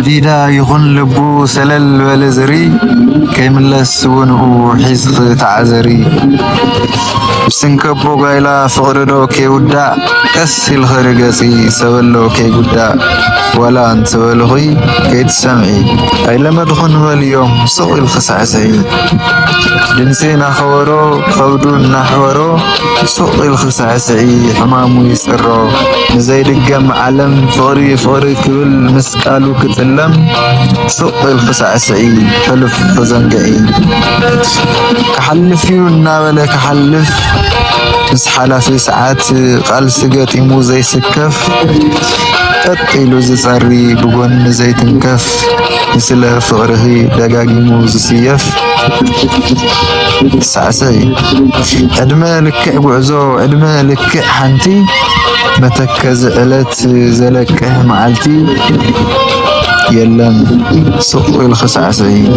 ديدا يخون لبو سلل ولزري كيملس ونقو حزق تعزري سنكبو غايلا فغردو كي ودا كسي الخرقسي سولو كي ودا ولا انت ولغي كي تسمعي اي لما دخن واليوم سوء الخسعسي جنسينا خورو خودو نحورو سوء الخسعسي حمامو يسرو نزايد الجمع علم فغري كل مسكالو كتلم سوء الخسعسي حلف فزنقعي كحلف يونا ولا كحلف مسحلا في ساعات قال سقاتي مو زي سكف قتيلو زصري بغون زي تنكف مثل فقره دقاقي موز سيف سعسي عدما لك بعزو عدما لك حنتي متكز علت زلك معلتي يلم سوق الخسعسي